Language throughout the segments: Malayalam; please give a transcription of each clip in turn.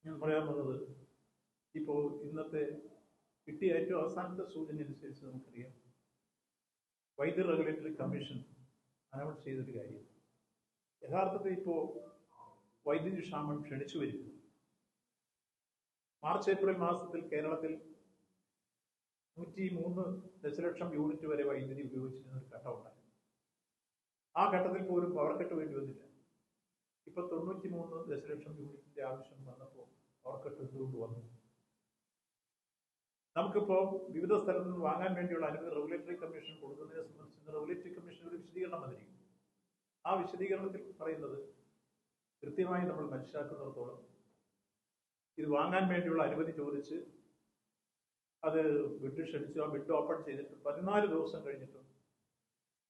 ഞാൻ പറയാൻ വന്നത് ഇപ്പോൾ ഇന്നത്തെ കിട്ടിയ ഏറ്റവും അവസാനത്തെ സൂചന അനുസരിച്ച് നമുക്കറിയാം വൈദ്യുതി റെഗുലേറ്ററി കമ്മീഷൻ അനൗൺസ് ചെയ്തൊരു കാര്യം യഥാർത്ഥത്തിൽ ഇപ്പോൾ വൈദ്യുതി ക്ഷാമം ക്ഷണിച്ചു വരുന്നു. മാർച്ച് ഏപ്രിൽ മാസത്തിൽ കേരളത്തിൽ 103 ദശലക്ഷം യൂണിറ്റ് വരെ വൈദ്യുതി ഉപയോഗിച്ചിരുന്ന ഒരു ഘട്ടമുണ്ടായിരുന്നു. ആ ഘട്ടത്തിൽ പോലും പവർ കട്ട് വേണ്ടി വന്നില്ല. ഇപ്പൊ 93 ദശലക്ഷം യൂണിറ്റിന്റെ ആവശ്യം വന്നപ്പോൾ പവർ കട്ട് എന്തുകൊണ്ട് വന്നു? നമുക്കിപ്പോ വിവിധ സ്ഥലത്ത് നിന്ന് വാങ്ങാൻ വേണ്ടിയുള്ള അനുമതി റെഗുലേറ്ററി കമ്മീഷൻ കൊടുക്കുന്നതിനെ സംബന്ധിച്ച് റെഗുലേറ്ററി കമ്മീഷൻ ഒരു വിശദീകരണം വന്നിരിക്കും. ആ വിശദീകരണത്തിൽ പറയുന്നത് കൃത്യമായി നമ്മൾ മനസ്സിലാക്കുന്നിടത്തോളം ഇത് വാങ്ങാൻ വേണ്ടിയുള്ള അനുമതി ചോദിച്ച് അത് ബിഡ് ക്ഷണിച്ചു, ആ ബിഡ് ഓപ്പൺ ചെയ്തിട്ട് 14 ദിവസം കഴിഞ്ഞിട്ടും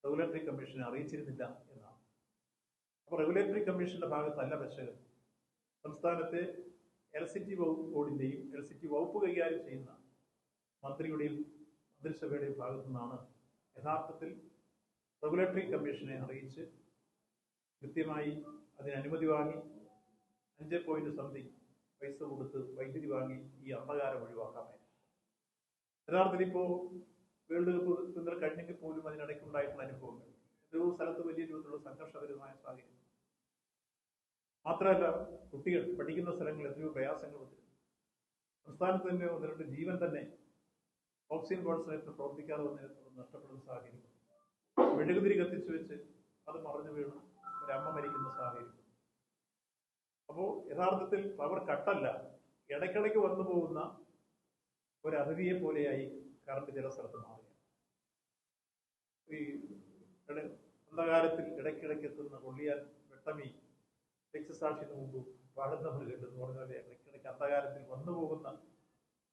റെഗുലേറ്ററി കമ്മീഷനെ അറിയിച്ചിരുന്നില്ല എന്നാണ്. അപ്പോൾ റെഗുലേറ്ററി കമ്മീഷന്റെ ഭാഗത്തല്ല പെശക്, സംസ്ഥാനത്തെ ഇലക്ട്രിസിറ്റി വകുപ്പ് ബോർഡിന്റെയും ഇലക്ട്രിസിറ്റി വകുപ്പ് കൈകാര്യം ചെയ്യുന്ന മന്ത്രിയുടെയും മന്ത്രിസഭയുടെയും ഭാഗത്തു നിന്നാണ് യഥാർത്ഥത്തിൽ റെഗുലേറ്ററി കമ്മീഷനെ അറിയിച്ച് കൃത്യമായി അതിന് അനുമതി വാങ്ങി 5.something പൈസ കൊടുത്ത് വൈദ്യുതി വാങ്ങി ഈ അന്ധകാരം ഒഴിവാക്കാമായിരുന്നു. യഥാർത്ഥത്തിൽ ഇപ്പോൾ വേൾഡ് കപ്പ് ഇന്നലെ കഴിഞ്ഞെങ്കിൽ പോലും അതിനിടയ്ക്കുണ്ടായിട്ടുള്ള അനുഭവങ്ങൾ എത്രയോ സ്ഥലത്ത് വലിയ രൂപത്തിലുള്ള സംഘർഷകരമായ സാഹചര്യം. മാത്രമല്ല കുട്ടികൾ പഠിക്കുന്ന സ്ഥലങ്ങളിൽ എത്രയോ പ്രയാസങ്ങൾ വന്നിരുന്നു. സംസ്ഥാനത്ത് തന്നെ 1-2 ജീവൻ തന്നെ ഓക്സിജൻ കോൺസെൻട്രേറ്റർ പ്രവർത്തിക്കാതെ വന്നതിനെ നഷ്ടപ്പെടുന്ന സാഹചര്യം. മെഴുകുതിരി കത്തിച്ചു വെച്ച് അത് മറഞ്ഞു വീണ് ഒരമ്മ മരിക്കുന്ന സാഹചര്യം. അപ്പോൾ യഥാർത്ഥത്തിൽ പവർ കട്ടല്ല, ഇടയ്ക്കിടയ്ക്ക് വന്നു പോകുന്ന ഒരു അതിഥിയെ പോലെയായി കറണ്ട് ചില സ്ഥലത്ത് മാറുക. ഈ അന്ധകാരത്തിൽ ഇടയ്ക്കിടയ്ക്ക് എത്തുന്ന കൊള്ളിയാൽ വെട്ടമീ രക്തസാക്ഷിന് മുമ്പ് പാടുന്നവർ കേട്ടെന്ന് പറഞ്ഞ പോലെ ഇടയ്ക്കിടയ്ക്ക് അന്ധകാരത്തിൽ വന്നു പോകുന്ന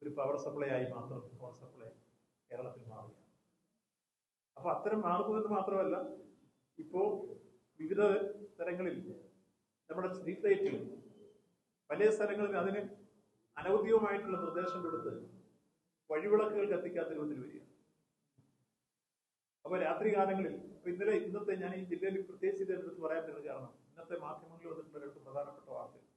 ഒരു പവർ സപ്ലൈ ആയി മാത്രം പവർ സപ്ലൈ കേരളത്തിൽ മാറുക. അപ്പൊ അത്തരം മാറുന്നതെന്ന് മാത്രമല്ല, ഇപ്പോ വിവിധ സ്ഥലങ്ങളിൽ നമ്മുടെ സ്ട്രീറ്റ് ലൈറ്റിൽ പല സ്ഥലങ്ങളിൽ അതിന് അനൗദ്യോഗികമായിട്ടുള്ള നിർദ്ദേശം കൊടുത്ത് വഴിവിളക്കുകൾ കത്തിക്കാത്ത രൂപത്തിൽ വരിക. അപ്പൊ രാത്രി കാലങ്ങളിൽ ഇന്നത്തെ ഞാൻ ഈ ജില്ലയിൽ പ്രത്യേകിച്ച് ഇതെടുത്ത് പറയാൻ പറ്റുന്ന കാരണം ഇന്നത്തെ മാധ്യമങ്ങളിൽ വന്നിട്ടുള്ള 2 പ്രധാനപ്പെട്ട വാർത്തകൾ.